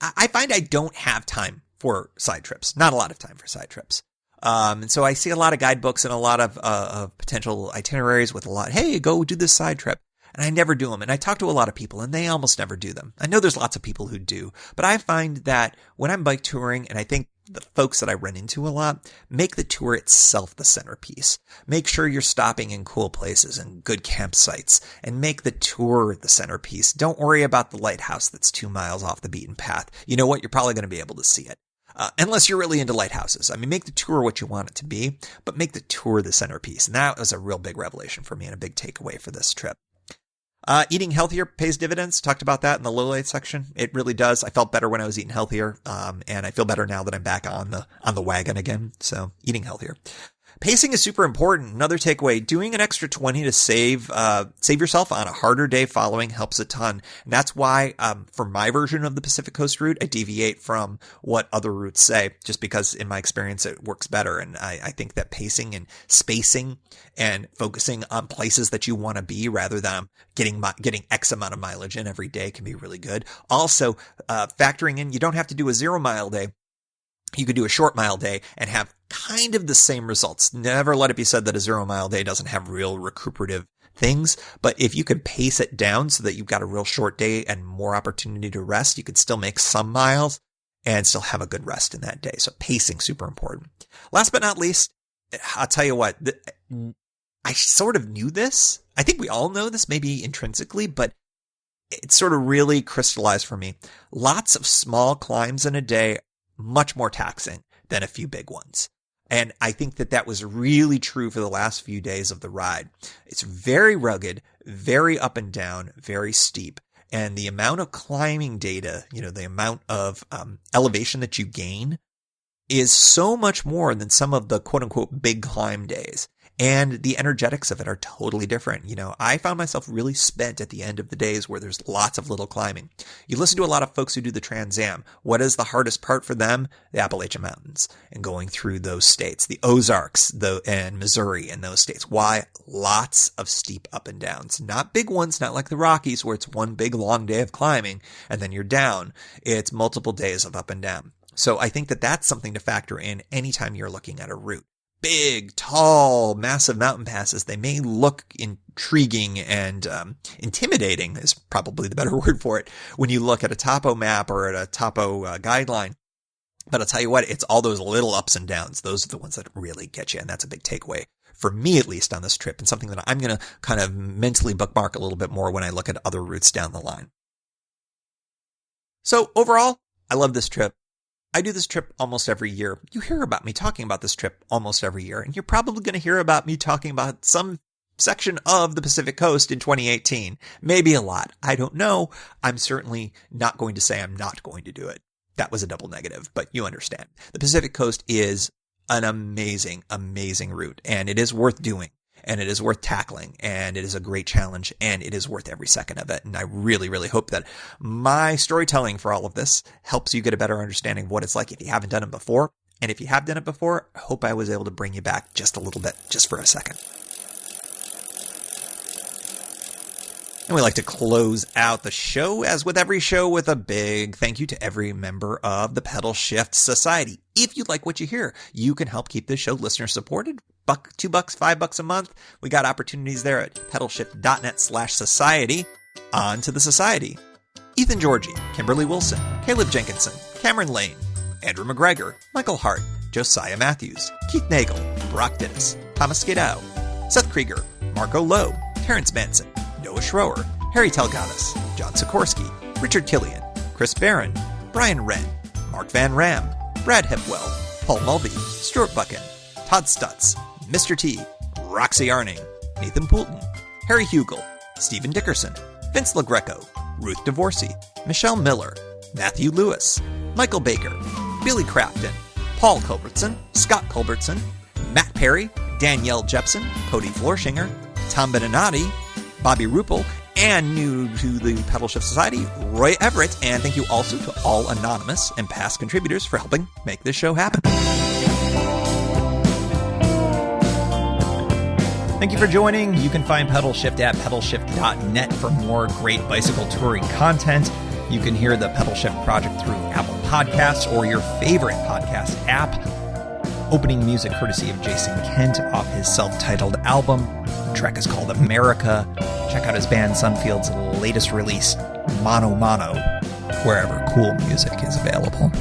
I find I don't have time for side trips. Not a lot of time for side trips. And so I see a lot of guidebooks and a lot of potential itineraries with hey, go do this side trip. And I never do them. And I talk to a lot of people and they almost never do them. I know there's lots of people who do, but I find that when I'm bike touring, and I think the folks that I run into a lot, make the tour itself the centerpiece. Make sure you're stopping in cool places and good campsites, and make the tour the centerpiece. Don't worry about the lighthouse that's 2 miles off the beaten path. You know what? You're probably going to be able to see it. Unless you're really into lighthouses. I mean, make the tour what you want it to be, but make the tour the centerpiece. And that was a real big revelation for me and a big takeaway for this trip. Eating healthier pays dividends. Talked about that in the lowlights section. It really does. I felt better when I was eating healthier. And I feel better now that I'm back on the wagon again. So eating healthier. Pacing is super important. Another takeaway, doing an extra 20 to save yourself on a harder day following helps a ton. And that's why, for my version of the Pacific Coast route, I deviate from what other routes say, just because in my experience, it works better. And I think that pacing and spacing and focusing on places that you want to be rather than getting X amount of mileage in every day can be really good. Also, factoring in, you don't have to do a 0 mile day. You could do a short mile day and have kind of the same results. Never let it be said that a 0 mile day doesn't have real recuperative things. But if you could pace it down so that you've got a real short day and more opportunity to rest, you could still make some miles and still have a good rest in that day. So pacing, super important. Last but not least, I'll tell you what, I sort of knew this. I think we all know this, maybe intrinsically, but it sort of really crystallized for me. Lots of small climbs in a day, much more taxing than a few big ones. And I think that was really true for the last few days of the ride. It's very rugged, very up and down, very steep. And the amount of climbing data, the amount of elevation that you gain is so much more than some of the quote unquote big climb days. And the energetics of it are totally different. I found myself really spent at the end of the days where there's lots of little climbing. You listen to a lot of folks who do the Trans Am. What is the hardest part for them? The Appalachian Mountains and going through those states, the Ozarks, and Missouri and those states. Why? Lots of steep up and downs. Not big ones, not like the Rockies where it's one big long day of climbing and then you're down. It's multiple days of up and down. So I think that that's something to factor in anytime you're looking at a route. Big, tall, massive mountain passes, they may look intriguing and intimidating is probably the better word for it when you look at a topo map or at a topo guideline. But I'll tell you what, it's all those little ups and downs. Those are the ones that really get you. And that's a big takeaway for me, at least on this trip, and something that I'm going to kind of mentally bookmark a little bit more when I look at other routes down the line. So overall, I love this trip. I do this trip almost every year. You hear about me talking about this trip almost every year, and you're probably going to hear about me talking about some section of the Pacific Coast in 2018. Maybe a lot. I don't know. I'm certainly not going to say I'm not going to do it. That was a double negative, but you understand. The Pacific Coast is an amazing, amazing route, and it is worth doing. And it is worth tackling, and it is a great challenge, and it is worth every second of it. And I really, really hope that my storytelling for all of this helps you get a better understanding of what it's like if you haven't done it before. And if you have done it before, I hope I was able to bring you back just a little bit, just for a second. And we like to close out the show, as with every show, with a big thank you to every member of the Pedalshift Society. If you like what you hear, you can help keep this show listener supported. $1, $2, $5 a month. We got opportunities there at pedalshift.net/society. On to the society. Ethan Georgie, Kimberly Wilson, Caleb Jenkinson, Cameron Lane, Andrew McGregor, Michael Hart, Josiah Matthews, Keith Nagel, Brock Dennis, Thomas Skadow, Seth Krieger, Marco Loeb, Terrence Manson, Noah Schroer, Harry Telgadas, John Sikorsky, Richard Killian, Chris Barron, Brian Wren, Mark Van Ram, Brad Hipwell, Paul Mulvey, Stuart Buchan, Todd Stutz, Mr. T, Roxy Arning, Nathan Poulton, Harry Hugel, Stephen Dickerson, Vince LaGreco, Ruth DeVorsey, Michelle Miller, Matthew Lewis, Michael Baker, Billy Crafton, Paul Culbertson, Scott Culbertson, Matt Perry, Danielle Jepson, Cody Florshinger, Tom Beninati, Bobby Ruppel, and new to the Pedalshift Society, Roy Everett. And thank you also to all anonymous and past contributors for helping make this show happen. Thank you for joining. You can find Pedalshift at pedalshift.net for more great bicycle touring content. You can hear the Pedalshift project through Apple Podcasts or your favorite podcast app. Opening music courtesy of Jason Kent off his self-titled album. The track is called America. Check out his band Sunfield's latest release, Mono Mono, wherever cool music is available.